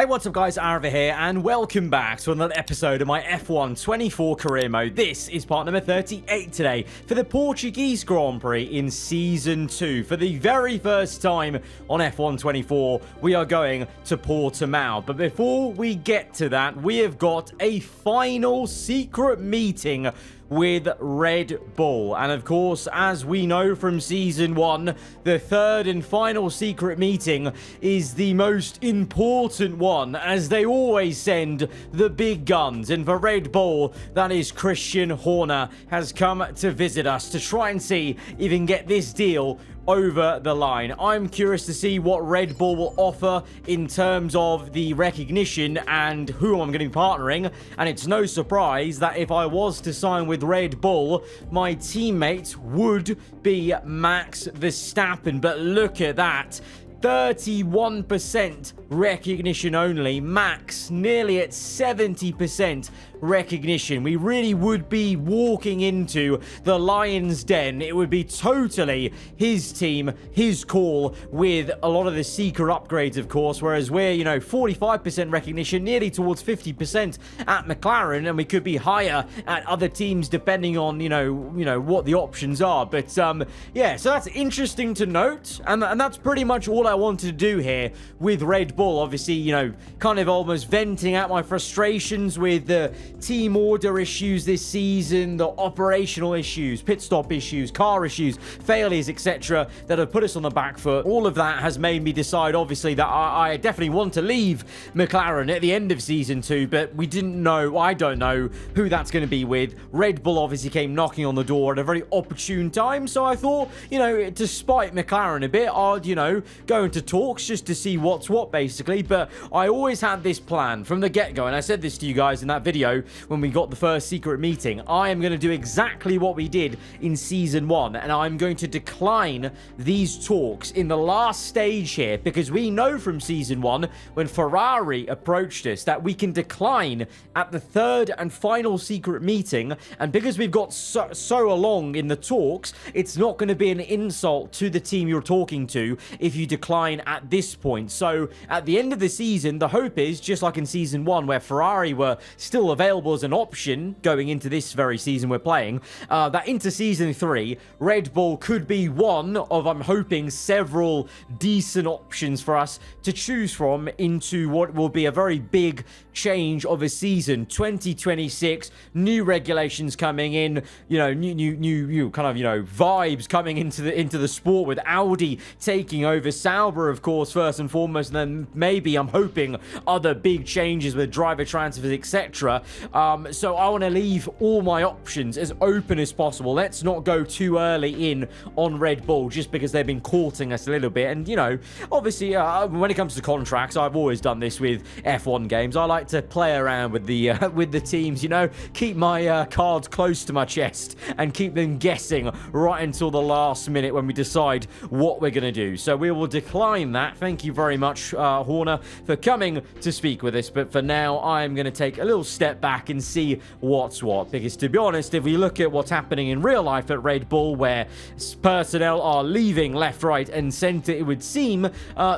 Hey, what's up guys, aarava here, and welcome back to another episode of my F1 24 career mode. This is part number 38 today for the Portuguese Grand Prix in Season 2. For the very first time on F1 24, we are going to Portimao. But before we get to that, we have got a final secret meeting with Red Bull. And of course, as we know from Season 1, the third and final secret meeting is the most important one, as they always send the big guns. And for Red Bull, that is Christian Horner, has come to visit us to try and see if he can get this deal over the line. I'm curious to see what Red Bull will offer in terms of the recognition and who I'm going to be partnering. And it's no surprise that if I was to sign with Red Bull, my teammate would be Max Verstappen. But look at that. 31% recognition only. Max nearly at 70% recognition. We really would be walking into the lion's den. It would be totally his team, his call, with a lot of the seeker upgrades, of course, whereas we're, 45% recognition, nearly towards 50% at McLaren, and we could be higher at other teams depending on, what the options are. But yeah, so that's interesting to note, and that's pretty much all I wanted to do here with Red Bull. Obviously, kind of almost venting out my frustrations with the team order issues this season, the operational issues, pit stop issues, car issues, failures, etc., that have put us on the back foot. All of that has made me decide, obviously, that I definitely want to leave McLaren at the end of Season 2, but we didn't know, I don't know who that's going to be with. Red Bull obviously came knocking on the door at a very opportune time, so I thought, to spite McLaren a bit, I'd, go into talks just to see what's what, basically. But I always had this plan from the get-go, and I said this to you guys in that video when we got the first secret meeting. I am going to do exactly what we did in Season 1, and I'm going to decline these talks in the last stage here, because we know from Season 1, when Ferrari approached us, that we can decline at the third and final secret meeting, and because we've got so along in the talks, it's not going to be an insult to the team you're talking to if you decline at this point. So at the end of the season, the hope is, just like in Season 1, where Ferrari were still available as an option going into this very season we're playing, that into Season 3, Red Bull could be one of, I'm hoping, several decent options for us to choose from into what will be a very big change of a season. 2026, new regulations coming in, new kind of, vibes coming into the sport, with Audi taking over, Sauber, of course, first and foremost, and then maybe, I'm hoping, other big changes with driver transfers, etc. So I want to leave all my options as open as possible. Let's not go too early in on Red Bull just because they've been courting us a little bit. And, obviously, when it comes to contracts, I've always done this with F1 games. I like to play around with the teams, keep my cards close to my chest and keep them guessing right until the last minute when we decide what we're going to do. So we will decline that. Thank you very much, Horner, for coming to speak with us. But for now, I'm going to take a little step back and see what's what. Because to be honest, if we look at what's happening in real life at Red Bull, where personnel are leaving left, right, and center, it would seem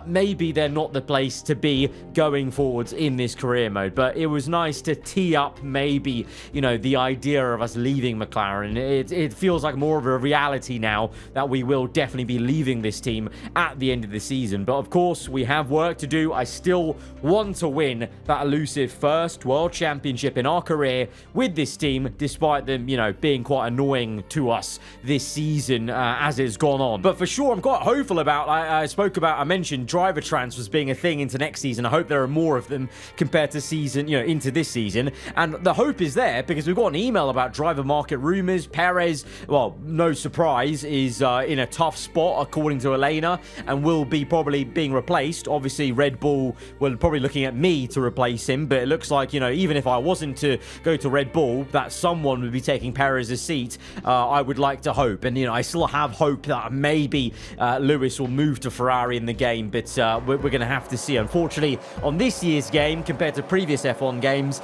maybe they're not the place to be going forwards in this career mode. But it was nice to tee up maybe, the idea of us leaving McLaren. It feels like more of a reality now that we will definitely be leaving this team at the end of the season. But of course, we have work to do. I still want to win that elusive first World Championship in our career with this team, despite them, being quite annoying to us this season as it's gone on. But for sure, I'm quite hopeful about, I mentioned driver transfers being a thing into next season. I hope there are more of them compared to season, into this season. And the hope is there because we've got an email about driver market rumors. Perez, well, no surprise, is in a tough spot according to Elena, and will be probably being replaced. Obviously, Red Bull were probably looking at me to replace him, but it looks like, even if I was wasn't to go to Red Bull, that someone would be taking Perez's seat. I would like to hope, and I still have hope that maybe Lewis will move to Ferrari in the game, but we're going to have to see. Unfortunately, on this year's game compared to previous F1 games,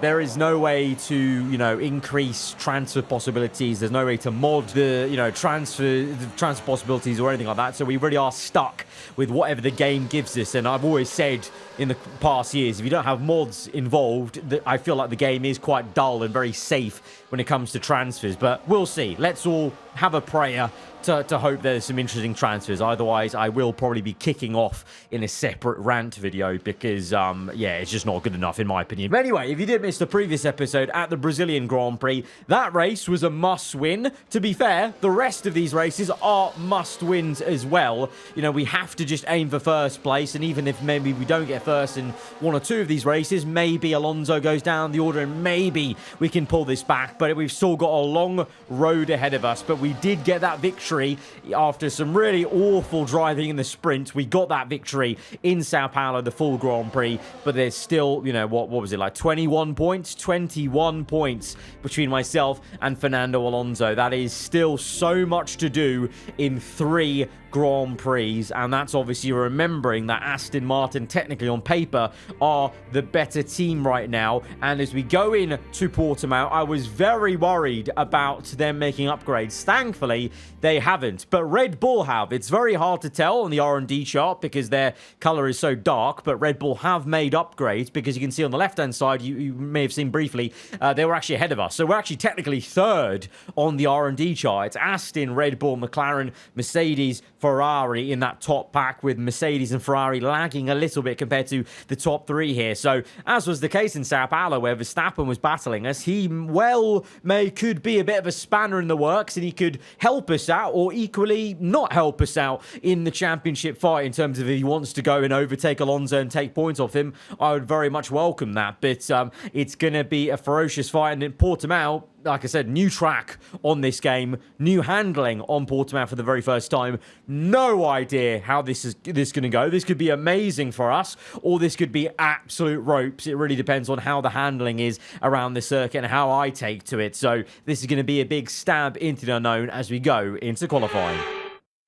there is no way to increase transfer possibilities. There's no way to mod the transfer possibilities or anything like that. So we really are stuck with whatever the game gives us. And I've always said in the past years, if you don't have mods involved, I feel like the game is quite dull and very safe when it comes to transfers. But we'll see. Let's all have a prayer to hope there's some interesting transfers. Otherwise, I will probably be kicking off in a separate rant video because, yeah, it's just not good enough in my opinion. But anyway, if you did miss the previous episode at the Brazilian Grand Prix, that race was a must-win. To be fair, the rest of these races are must-wins as well. We have to just aim for first place, and even if maybe we don't get first in one or two of these races, maybe Alonso goes down the order and maybe we can pull this back. But we've still got a long road ahead of us. But we did get that victory after some really awful driving in the sprint. We got that victory in Sao Paulo, the full Grand Prix, but there's still, what was it, like 21 points between myself and Fernando Alonso. That is still so much to do in 3 Grand Prix, and that's obviously remembering that Aston Martin, technically on paper, are the better team right now. And as we go in to Portimao, I was very worried about them making upgrades. Thankfully, they haven't, but Red Bull have. It's very hard to tell on the R&D chart because their color is so dark, but Red Bull have made upgrades because you can see on the left-hand side, you may have seen briefly, they were actually ahead of us. So we're actually technically third on the R&D chart. It's Aston, Red Bull, McLaren, Mercedes, Ferrari in that top pack, with Mercedes and Ferrari lagging a little bit compared to the top 3 here. So, as was the case in Sao Paulo, where Verstappen was battling us, he could be a bit of a spanner in the works, and he could help us out, or equally not help us out in the championship fight in terms of if he wants to go and overtake Alonso and take points off him. I would very much welcome that, but it's going to be a ferocious fight, and in Portimao, like I said, new track on this game, new handling on Portimao for the very first time. No idea how this is going to go. This could be amazing for us, or this could be absolute ropes. It really depends on how the handling is around the circuit and how I take to it. So this is going to be a big stab into the unknown as we go into qualifying.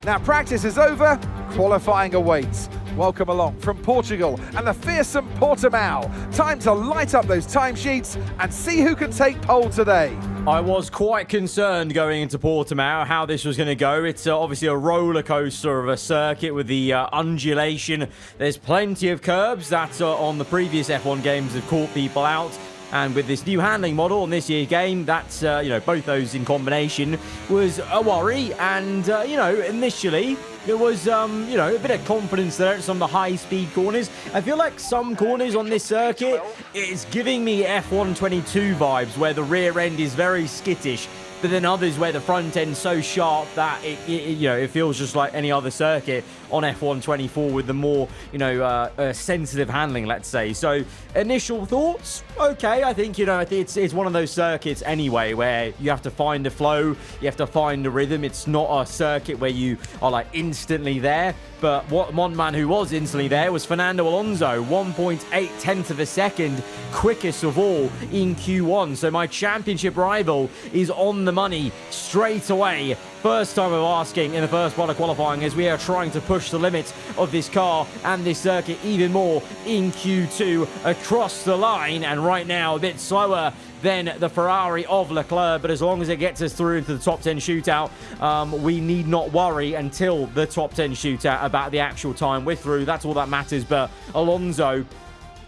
Now practice is over, qualifying awaits. Welcome along from Portugal and the fearsome Portimao. Time to light up those timesheets and see who can take pole today. I was quite concerned going into Portimao how this was going to go. It's obviously a roller coaster of a circuit with the undulation. There's plenty of curbs that on the previous F1 games have caught people out. And with this new handling model on this year's game, that's, both those in combination was a worry. And, initially, there was, a bit of confidence there at some of the high-speed corners. I feel like some corners on this circuit, it's giving me F1 22 vibes, where the rear end is very skittish. But then others where the front end's so sharp that it feels just like any other circuit on F1 24 with the more, sensitive handling, let's say. So initial thoughts, okay. I think, it's one of those circuits anyway where you have to find the flow, you have to find the rhythm. It's not a circuit where you are like instantly there. But one man who was instantly there was Fernando Alonso, 1.8 of a second quickest of all in Q1. So my championship rival is on the money straight away. First time of asking in the first part of qualifying, as we are trying to push the limits of this car and this circuit even more in Q2 across the line. And right now a bit slower than the Ferrari of Leclerc, but as long as it gets us through into the top 10 shootout, we need not worry until the top 10 shootout about the actual time we're through. That's all that matters. But Alonso,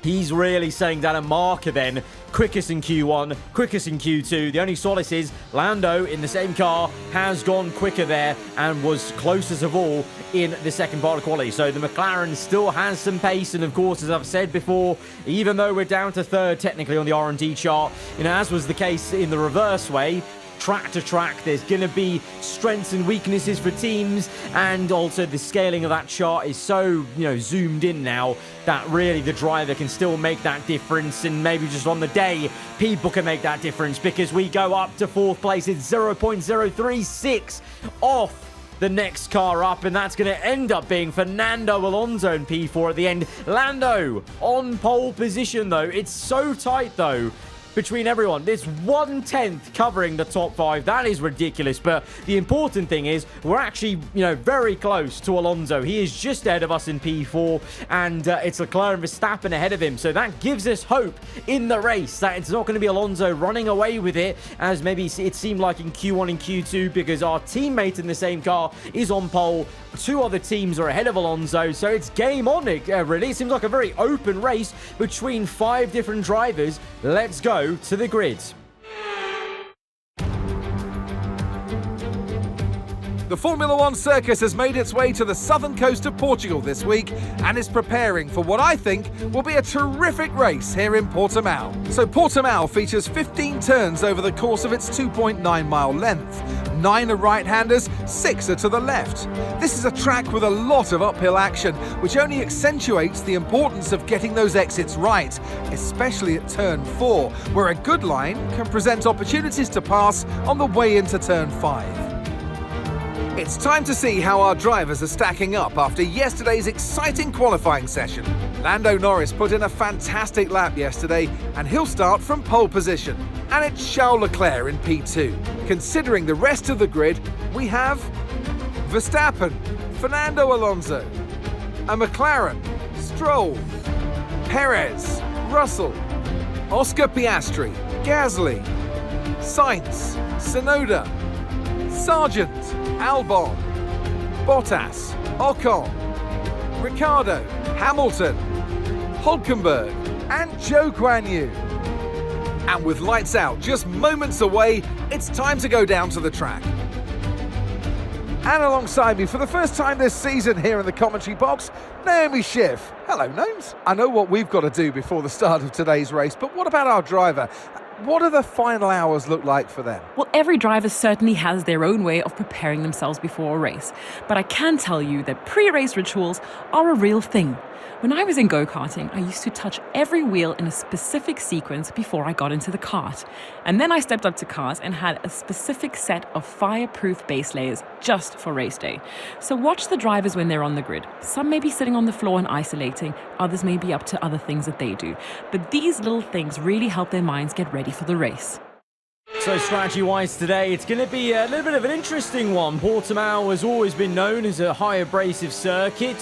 he's really setting down a marker then. Quickest in Q1, quickest in Q2. The only solace is Lando in the same car has gone quicker there and was closest of all in the second part of quality. So the McLaren still has some pace. And of course, as I've said before, even though we're down to third technically on the R&D chart, as was the case in the reverse way, track to track, there's going to be strengths and weaknesses for teams, and also the scaling of that chart is so, zoomed in now that really the driver can still make that difference, and maybe just on the day, people can make that difference because we go up to fourth place. It's 0.036 off the next car up, and that's going to end up being Fernando Alonso in P4 at the end. Lando on pole position, though. It's so tight, though. between everyone. There's 1/10 covering the top 5. That is ridiculous. But the important thing is we're actually, very close to Alonso. He is just ahead of us in P4, and it's Leclerc and Verstappen ahead of him. So that gives us hope in the race that it's not going to be Alonso running away with it, as maybe it seemed like in Q1 and Q2, because our teammate in the same car is on pole. 2 other teams are ahead of Alonso, so it's game on it, really. It seems like a very open race between 5 different drivers. Let's go to the grid. The Formula One circus has made its way to the southern coast of Portugal this week and is preparing for what I think will be a terrific race here in Portimao. So Portimao features 15 turns over the course of its 2.9-mile length. 9 are right-handers, 6 are to the left. This is a track with a lot of uphill action, which only accentuates the importance of getting those exits right, especially at turn 4, where a good line can present opportunities to pass on the way into turn 5. It's time to see how our drivers are stacking up after yesterday's exciting qualifying session. Lando Norris put in a fantastic lap yesterday, and he'll start from pole position. And it's Charles Leclerc in P2. Considering the rest of the grid, we have Verstappen, Fernando Alonso, a McLaren, Stroll, Perez, Russell, Oscar Piastri, Gasly, Sainz, Tsunoda, Sargent, Albon, Bottas, Ocon, Ricciardo, Hamilton, Hülkenberg, and Joe Guan Yu. And with lights out just moments away, it's time to go down to the track. And alongside me for the first time this season here in the commentary box, Naomi Schiff. Hello, Gnomes. I know what we've got to do before the start of today's race, but what about our driver? What do the final hours look like for them? Well, every driver certainly has their own way of preparing themselves before a race. But I can tell you that pre-race rituals are a real thing. When I was in go-karting, I used to touch every wheel in a specific sequence before I got into the kart. And then I stepped up to cars and had a specific set of fireproof base layers just for race day. So watch the drivers when they're on the grid. Some may be sitting on the floor and isolating, others may be up to other things that they do. But these little things really help their minds get ready for the race. So strategy-wise today, it's going to be a little bit of an interesting one. Portimao has always been known as a high abrasive circuit,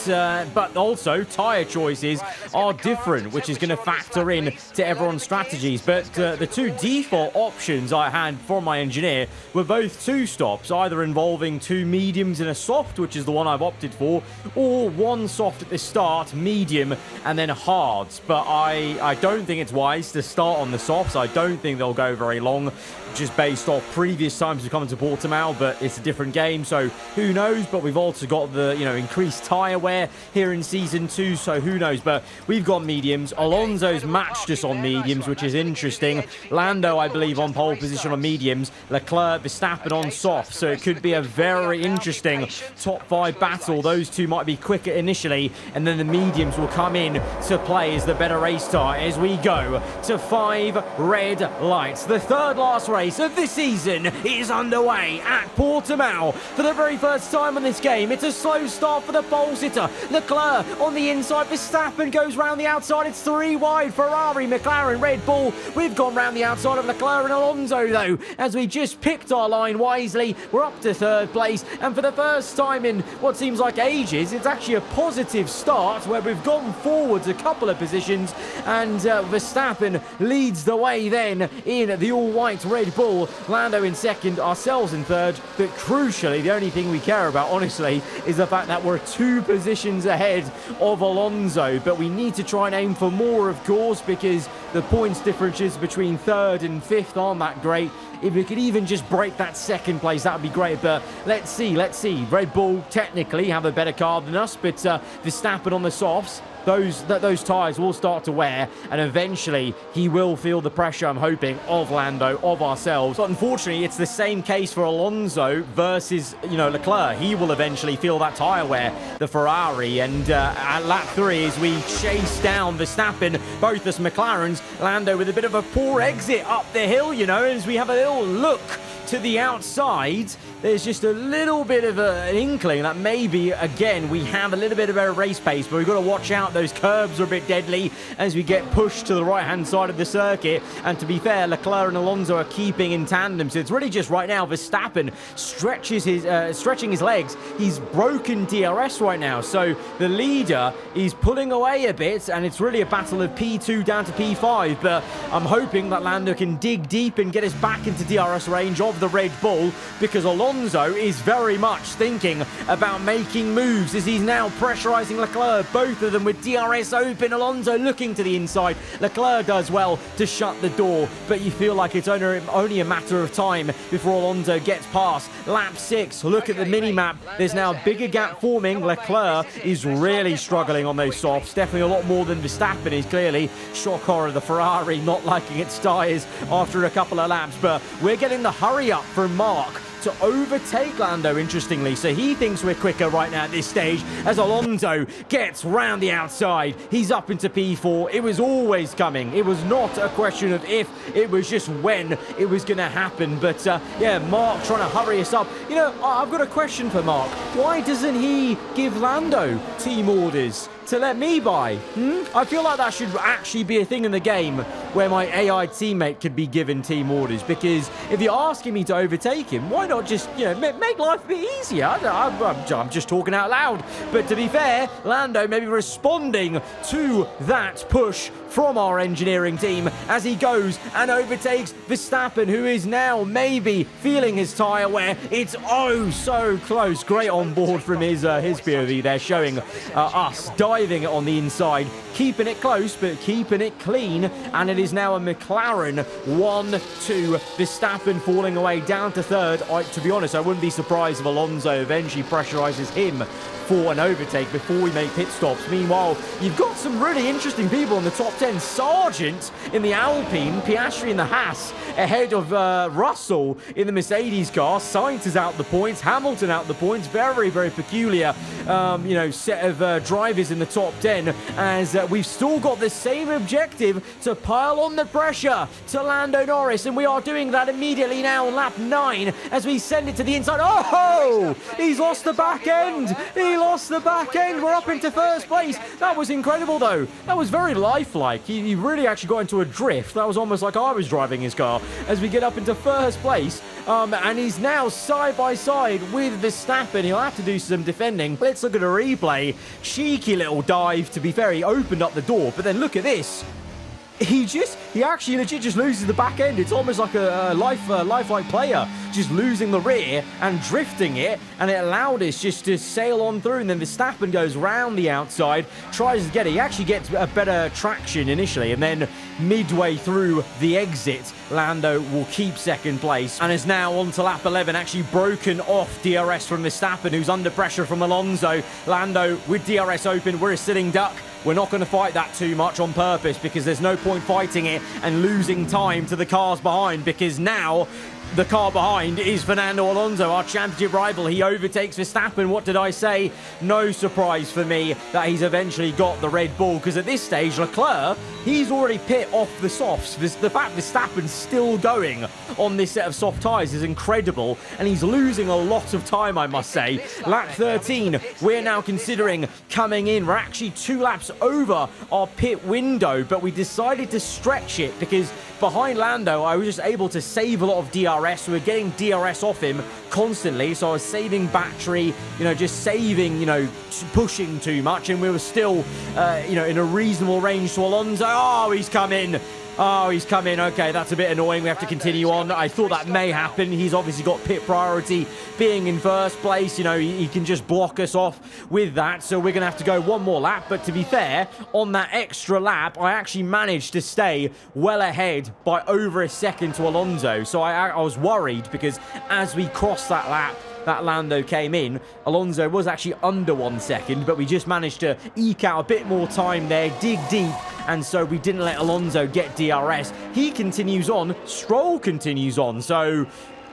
but also tyre choices are different, which is going to factor in to everyone's strategies. But the 2 default options I had from my engineer were both 2 stops, either involving 2 mediums and a soft, which is the one I've opted for, or 1 soft at the start, medium, and then hards. But I don't think it's wise to start on the softs. I don't think they'll go very long, just based off previous times we've come to Portimao, but it's a different game, so who knows. But we've also got the increased tyre wear here in Season 2, so who knows. But we've got mediums. Alonso's matched us on mediums, which is interesting. Lando, I believe, on pole position on mediums. Leclerc, Verstappen on soft, so it could be a very interesting top 5 battle. Those 2 might be quicker initially, and then the mediums will come in to play as the better race tyre as we go to 5 red lights. The third last race of this season is underway at Portimao. For the very first time on this game, it's a slow start for the pole sitter. Leclerc on the inside, Verstappen goes round the outside. It's 3 wide. Ferrari, McLaren, Red Bull. We've gone round the outside of Leclerc and Alonso, though, as we just picked our line wisely. We're up to 3rd place, and for the first time in what seems like ages, it's actually a positive start where we've gone forwards a couple of positions, and Verstappen leads the way then in the all-white Red Bull. Lando in 2nd, ourselves in 3rd, but crucially, the only thing we care about, honestly, is the fact that we're 2 positions ahead of Alonso. But we need to try and aim for more, of course, because the points differences between 3rd and 5th aren't that great. If we could even just break that 2nd place, that would be great. But let's see. Red Bull technically have a better car than us, but Verstappen on the softs, those tyres will start to wear, and eventually he will feel the pressure, I'm hoping, of Lando, of ourselves. But unfortunately, it's the same case for Alonso versus, Leclerc. He will eventually feel that tyre wear, the Ferrari, and at lap 3, as we chase down Verstappen, both as McLarens, Lando with a bit of a poor exit up the hill, as we have a little look to the outside, there's just a little bit of an inkling that maybe, again, we have a little bit of a race pace, but we've got to watch out. Those curbs are a bit deadly as we get pushed to the right-hand side of the circuit. And to be fair, Leclerc and Alonso are keeping in tandem. So it's really just right now Verstappen stretching his legs. He's broken DRS right now. So the leader is pulling away a bit, and it's really a battle of P2 down to P5. But I'm hoping that Lando can dig deep and get us back into DRS range of the Red Bull, because Alonso is very much thinking about making moves as he's now pressurizing Leclerc, both of them with DRS open. Alonso looking to the inside. Leclerc does well to shut the door, but you feel like it's only a matter of time before Alonso gets past. Lap 6, look at the mini-map. There's now a bigger gap forming. Leclerc is really struggling on those softs, definitely a lot more than Verstappen is. Clearly, shock horror, the Ferrari not liking its tyres after a couple of laps, but we're getting the hurry up from Mark to overtake Lando, interestingly. So he thinks we're quicker right now at this stage as Alonso gets round the outside. He's up into P4. It was always coming. It was not a question of if, it was just when it was going to happen. But yeah, Mark trying to hurry us up. You know, I've got a question for Mark. Why doesn't he give Lando team orders to let me buy? I feel like that should actually be a thing in the game where my AI teammate could be given team orders, because if you're asking me to overtake him, why not just, you know, make life a bit easier? I'm just talking out loud. But to be fair, Lando maybe responding to that push from our engineering team as he goes and overtakes Verstappen, who is now maybe feeling his tyre wear. It's oh so close. Great on board from his POV there, showing us diving on the inside, keeping it close but keeping it clean. And it is now a McLaren 1-2. Verstappen falling away down to third. To be honest, I wouldn't be surprised if Alonso eventually pressurizes him for an overtake before we make pit stops. Meanwhile, you've got some really interesting people in the top 10. Sargent in the Alpine, Piastri in the Haas, ahead of Russell in the Mercedes car. Sainz is out the points, Hamilton out the points. Very, very peculiar, you know, set of drivers in the top 10, as we've still got the same objective to pile on the pressure to Lando Norris, and we are doing that immediately now on lap 9 as we send it to the inside. Oh, he's lost the back end. He lost the back end. We're up into first place. That was incredible, though. That was very lifelike. He really actually got into a drift. That was almost like I was driving his car as we get up into first place. And he's now side by side with Verstappen. He'll have to do some defending. Let's look at a replay. Cheeky little dive. To be fair, he opened up the door, but then look at this. He actually legit just loses the back end. It's almost like a lifelike player just losing the rear and drifting it, and it allowed us just to sail on through. And then Verstappen goes round the outside, tries to get it. He actually gets a better traction initially, and then midway through the exit, Lando will keep second place and is now on to lap 11, actually broken off DRS from Verstappen, who's under pressure from Alonso. Lando with DRS open, we're a sitting duck. We're not going to fight that too much on purpose, because there's no point fighting it and losing time to the cars behind, because now the car behind is Fernando Alonso, our championship rival. He overtakes Verstappen. What did I say? No surprise for me that he's eventually got the Red Bull, because at this stage, Leclerc, he's already pit off the softs. The fact Verstappen's still going on this set of soft tyres is incredible, and he's losing a lot of time, I must say. Lap 13, we're now considering coming in. We're actually 2 laps over our pit window, but we decided to stretch it because behind Lando, I was just able to save a lot of DRS. So we're getting DRS off him constantly. So I was saving battery, you know, just saving, you know, pushing too much. And we were still, you know, in a reasonable range to Alonso. Oh, he's come in. Oh, he's come in. Okay, that's a bit annoying. We have to continue on. I thought that may happen. He's obviously got pit priority being in first place. You know, he can just block us off with that. So we're going to have to go one more lap. But to be fair, on that extra lap, I actually managed to stay well ahead by over a second to Alonso. So I was worried, because as we crossed that lap, that Lando came in, Alonso was actually under 1 second, but we just managed to eke out a bit more time there, dig deep, and so we didn't let Alonso get DRS. He continues on, Stroll continues on, so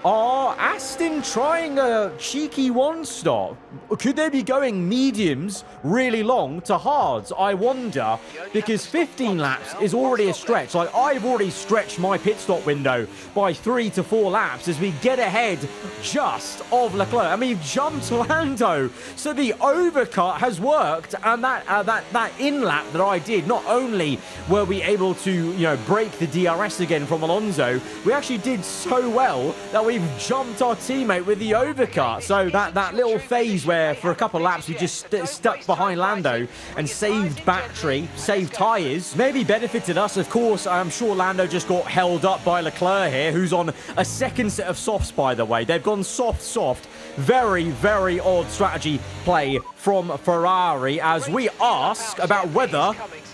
Are Aston trying a cheeky one-stop? Could they be going mediums really long to hards? I wonder, because 15 laps is already a stretch. Like, I've already stretched my pit stop window by 3 to 4 laps as we get ahead just of Leclerc. I mean, jumped Lando. So the overcut has worked, and that in-lap that I did, not only were we able to, you know, break the DRS again from Alonso, we actually did so well that we've jumped our teammate with the overcut. So that little phase where for a couple of laps we just stuck behind Lando and saved battery, saved tyres, maybe benefited us. Of course, I'm sure Lando just got held up by Leclerc here, who's on a second set of softs, by the way. They've gone soft. Very, very odd strategy play from Ferrari as we ask about weather.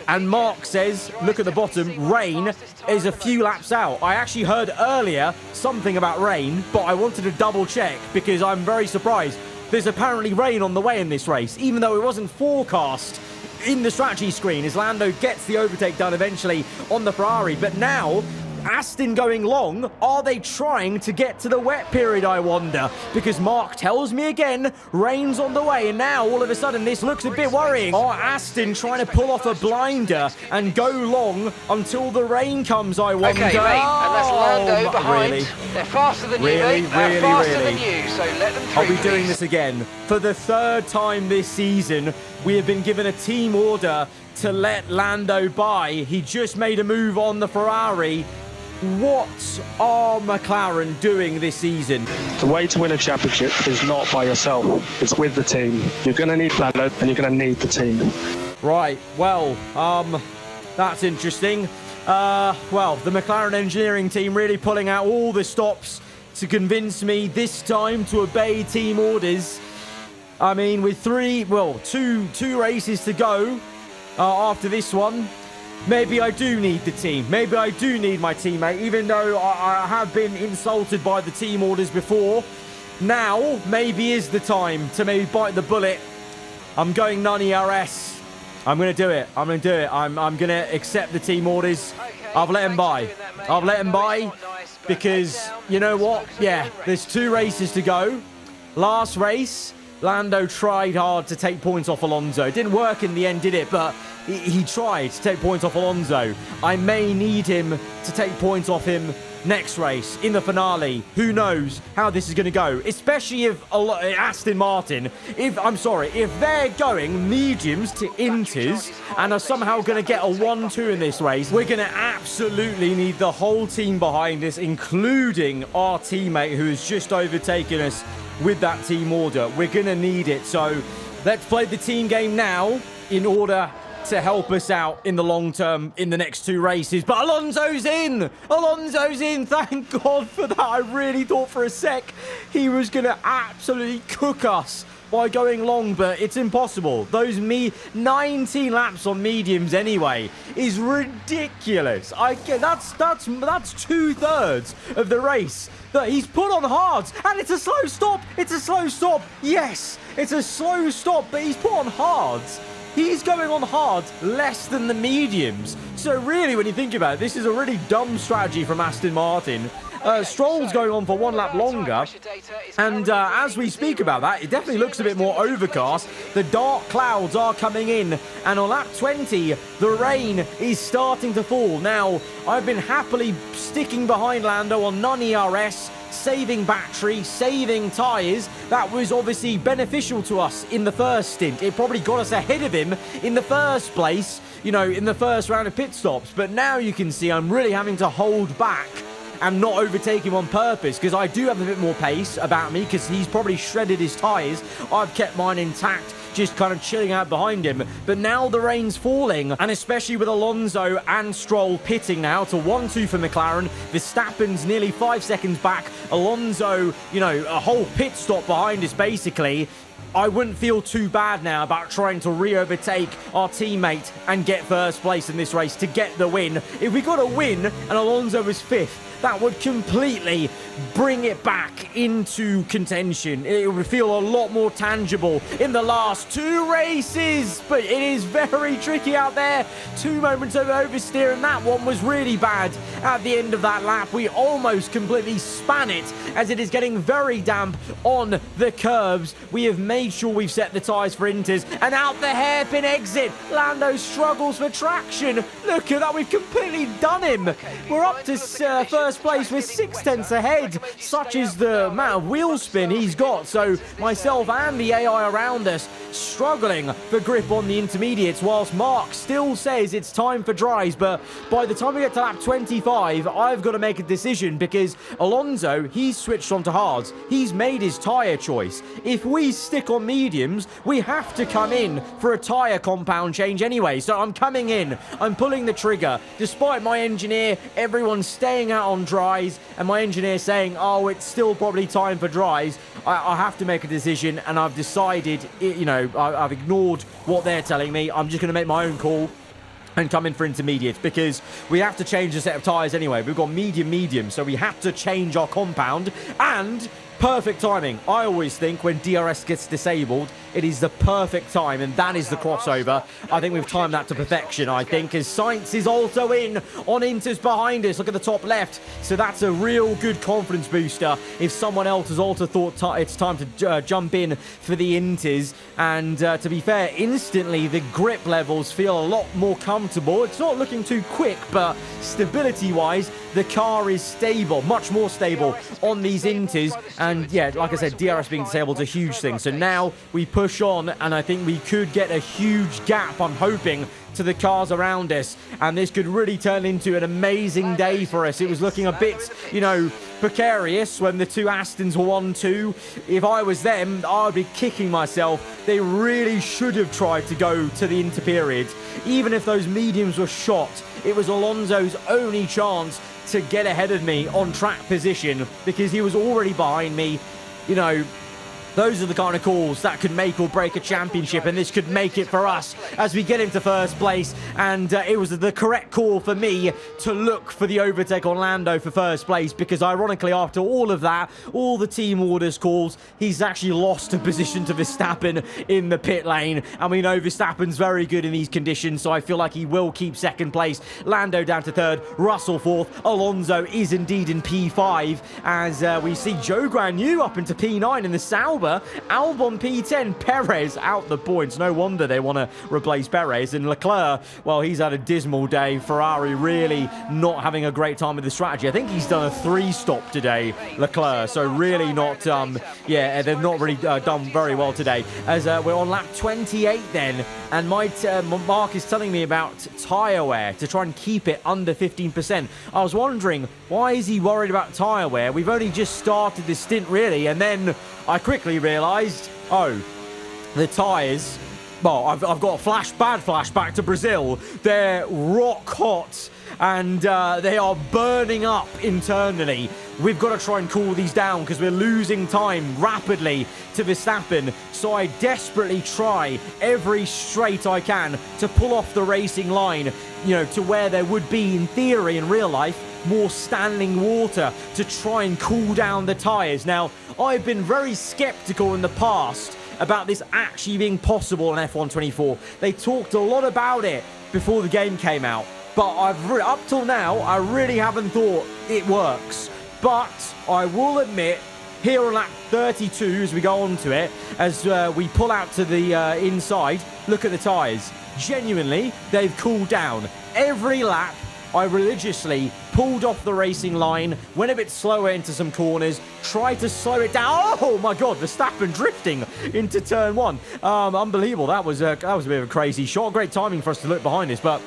And Mark says, look at the bottom, rain is a few laps out. I actually heard earlier something about rain, but I wanted to double check because I'm very surprised. There's apparently rain on the way in this race, even though it wasn't forecast in the strategy screen as Lando gets the overtake done eventually on the Ferrari. But now, Aston going long, are they trying to get to the wet period, I wonder? Because Mark tells me again, rain's on the way, and now all of a sudden this looks a bit worrying. Are Aston trying to pull off a blinder and go long until the rain comes, I wonder? Okay, mate, and that's Lando behind. Really? They're faster than you, mate. They're faster than you, so let them through. Are we doing this again? For the third time this season, we have been given a team order to let Lando by. He just made a move on the Ferrari. What are McLaren doing this season? The way to win a championship is not by yourself, it's with the team. You're going to need Lando and you're going to need the team. Right, well, that's interesting. Well, the McLaren engineering team really pulling out all the stops to convince me this time to obey team orders. I mean, with two races to go after this one, maybe I do need the team. Maybe I do need my teammate, even though I have been insulted by the team orders before. Now, maybe is the time to maybe bite the bullet. I'm going non-ERS. I'm going to do it. I'm going to do it. I'm going to accept the team orders. I've let him by. I've let him by because, you know what? Yeah, there's 2 races to go. Last race, Lando tried hard to take points off Alonso. It didn't work in the end, did it? But he tried to take points off Alonso. I may need him to take points off him next race in the finale. Who knows how this is going to go? Especially if Aston Martin, if they're going mediums to inters and are somehow going to get a 1-2 in this race, we're going to absolutely need the whole team behind us, including our teammate who has just overtaken us with that team order. We're going to need it. So let's play the team game now in order to help us out in the long term in the next 2 races. But Alonso's in! Alonso's in! Thank God for that. I really thought for a sec he was going to absolutely cook us by going long, but it's impossible. Those 19 laps on mediums anyway is ridiculous. That's 2/3 of the race that he's put on hards, and it's a slow stop. It's a slow stop. Yes, it's a slow stop, but he's put on hards. He's going on hards less than the mediums. So really, when you think about it, this is a really dumb strategy from Aston Martin. Stroll's going on for 1 lap longer, and as we speak about that, it definitely looks a bit more overcast. The dark clouds are coming in, and on lap 20, the rain is starting to fall. Now, I've been happily sticking behind Lando on non-ERS, saving battery, saving tyres. That was obviously beneficial to us in the first stint. It probably got us ahead of him in the first place, you know, in the first round of pit stops. But now you can see I'm really having to hold back and not overtake him on purpose, because I do have a bit more pace about me, because he's probably shredded his tyres. I've kept mine intact, just kind of chilling out behind him. But now the rain's falling, and especially with Alonso and Stroll pitting now to 1-2 for McLaren. Verstappen's nearly 5 seconds back. Alonso, you know, a whole pit stop behind us basically. I wouldn't feel too bad now about trying to re-overtake our teammate and get first place in this race to get the win. If we got a win and Alonso was 5th, that would completely bring it back into contention. It would feel a lot more tangible in the last 2 races, but it is very tricky out there. 2 moments of oversteer, and that one was really bad. At the end of that lap, we almost completely span it, as it is getting very damp on the curbs. We have made sure we've set the tyres for Inters, and out the hairpin exit, Lando struggles for traction. Look at that, we've completely done him. We're up to first place with 6 tenths ahead. Such is the amount of wheel spin he's got. So myself and the AI around us struggling for grip on the intermediates, whilst Mark still says it's time for dries. But by the time we get to lap 25, I've got to make a decision, because Alonso, he's switched on to hards. He's made his tyre choice. If we stick on mediums, we have to come in for a tyre compound change anyway. So I'm coming in, I'm pulling the trigger. Despite my engineer, everyone's staying out on dries, and my engineer saying, oh, it's still probably time for dries. I have to make a decision, and I've decided, you know, I've ignored what they're telling me. I'm just going to make my own call and come in for intermediates, because we have to change the set of tyres anyway. We've got medium, so we have to change our compound. And perfect timing. I always think when DRS gets disabled, it is the perfect time, and that is the crossover. I think we've timed that to perfection, I think, as Sainz is also in on Inters behind us. Look at the top left. So that's a real good confidence booster if someone else has also thought it's time to jump in for the Inters. And to be fair, instantly the grip levels feel a lot more comfortable. It's not looking too quick, but stability-wise, the car is stable, much more stable on these Inters. And yeah, like I said, DRS being disabled is a huge thing. So now we push on, and I think we could get a huge gap, I'm hoping, to the cars around us, and this could really turn into an amazing day for us. It was looking a bit, you know, precarious when the 2 Astons were 1-2. If I was them, I'd be kicking myself. They really should have tried to go to the interperiod. Even if those mediums were shot, it was Alonso's only chance to get ahead of me on track position, because he was already behind me. You know, those are the kind of calls that could make or break a championship, and this could make it for us as we get into first place. And it was the correct call for me to look for the overtake on Lando for first place, because ironically, after all of that, all the team orders calls, he's actually lost a position to Verstappen in the pit lane. And we know Verstappen's very good in these conditions, so I feel like he will keep second place. Lando down to 3rd, Russell 4th, Alonso is indeed in P5, as we see Joe Granu up into P9 in the Sauber. Albon P10, Perez out the points. No wonder they want to replace Perez. And Leclerc, well, he's had a dismal day. Ferrari really not having a great time with the strategy. I think he's done a 3-stop today, Leclerc. So really not, yeah, they've not really done very well today. As we're on lap 28 then, and Mark is telling me about tyre wear to try and keep it under 15%. I was wondering, why is he worried about tyre wear? We've only just started this stint, really, and then I quickly realised, oh, the tyres, well, I've got a bad flashback to Brazil. They're rock hot, and they are burning up internally. We've got to try and cool these down, because we're losing time rapidly to Verstappen. So I desperately try every straight I can to pull off the racing line, you know, to where there would be, in theory, in real life, more standing water to try and cool down the tyres. Now, I've been very skeptical in the past about this actually being possible in F1 24. They talked a lot about it before the game came out, but up till now, I really haven't thought it works. But I will admit, here on lap 32, as we go on to it, as we pull out to the inside, look at the tyres. Genuinely, they've cooled down. Every lap, I religiously pulled off the racing line, went a bit slower into some corners, tried to slow it down. Oh my God, Verstappen drifting into turn 1. Unbelievable. That was a bit of a crazy shot. Great timing for us to look behind us, but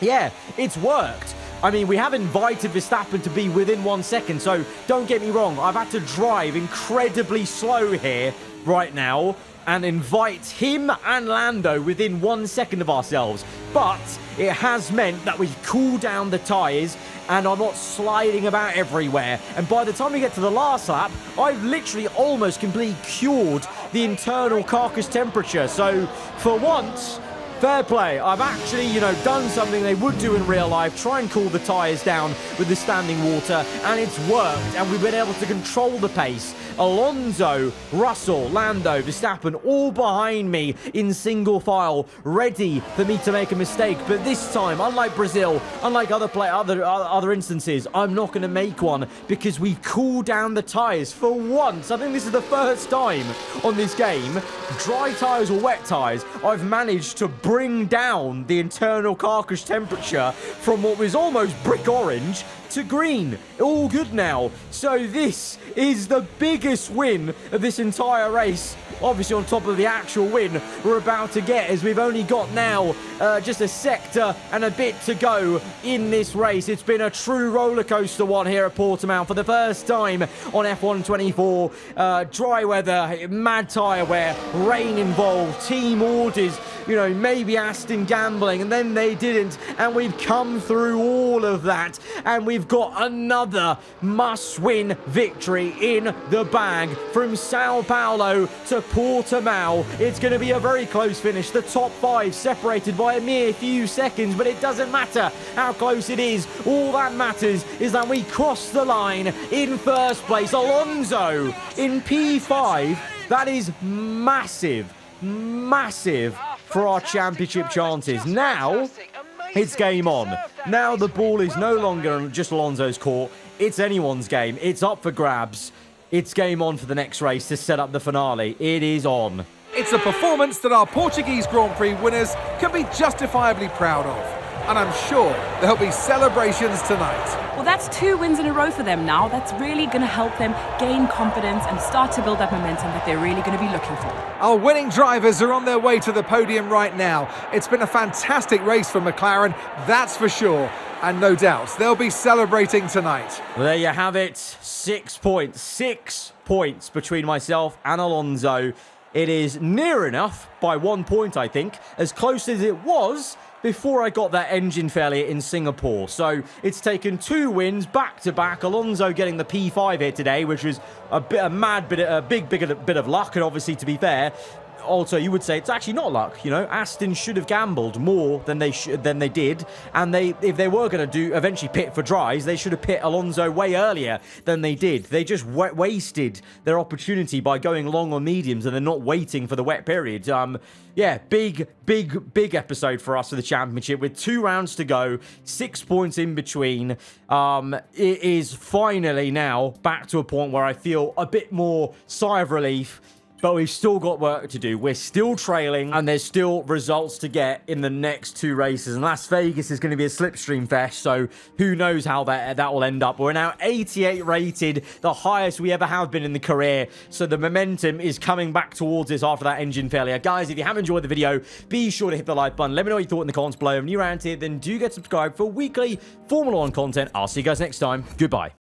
yeah, it's worked. I mean, we have invited Verstappen to be within 1 second, so don't get me wrong. I've had to drive incredibly slow here right now, and invite him and Lando within 1 second of ourselves. But it has meant that we've cooled down the tyres and are not sliding about everywhere. And by the time we get to the last lap, I've literally almost completely cured the internal carcass temperature. So for once, fair play. I've actually, done something they would do in real life, try and cool the tyres down with the standing water, and it's worked, and we've been able to control the pace. Alonso, Russell, Lando, Verstappen, all behind me in single file, ready for me to make a mistake. But this time, unlike Brazil, unlike other instances, I'm not going to make one because we cooled down the tyres for once. I think this is the first time on this game, dry tyres or wet tyres, I've managed to bring down the internal carcass temperature from what was almost brick orange to green. All good now. So this is the biggest win of this entire race. Obviously on top of the actual win we're about to get, as we've only got now just a sector and a bit to go in this race. It's been a true roller coaster one here at Portimao for the first time on F1 24. Dry weather, mad tyre wear, rain involved, team orders, maybe Aston gambling, and then they didn't, and we've come through all of that, and we've got another must-win victory in the bag from Sao Paulo to Portimao. It's going to be a very close finish. The top 5 separated by a mere few seconds, but it doesn't matter how close it is. All that matters is that we crossed the line in first place. Alonso in P5. That is massive, massive for our championship chances. Now it's game on. Now the ball is no longer just Alonso's court. It's anyone's game. It's up for grabs. It's game on for the next race to set up the finale. It is on. It's a performance that our Portuguese Grand Prix winners can be justifiably proud of. And I'm sure there'll be celebrations tonight. Well, that's 2 wins in a row for them now. That's really going to help them gain confidence and start to build that momentum that they're really going to be looking for. Our winning drivers are on their way to the podium right now. It's been a fantastic race for McLaren, that's for sure. And no doubt, they'll be celebrating tonight. Well, there you have it. 6 points. 6 points between myself and Alonso. It is near enough by 1 point, I think, as close as it was before I got that engine failure in Singapore. So it's taken 2 wins back to back. Alonso getting the P5 here today, which was a big bit of luck. And obviously, to be fair, also you would say it's actually not luck. Aston should have gambled more than they did, and if they were going to eventually pit for dries, they should have pit Alonso way earlier than they did. They just wasted their opportunity by going long on mediums and then not waiting for the wet period. Yeah, big episode for us for the championship with 2 rounds to go, 6 points in between. It is finally now back to a point where I feel a bit more sigh of relief. But we've still got work to do. We're still trailing, and there's still results to get in the next 2 races. And Las Vegas is going to be a slipstream fest, so who knows how that will end up. We're now 88 rated, the highest we ever have been in the career. So the momentum is coming back towards us after that engine failure. Guys, if you have enjoyed the video, be sure to hit the like button. Let me know what you thought in the comments below. If you're new around here, then do get subscribed for weekly Formula 1 content. I'll see you guys next time. Goodbye.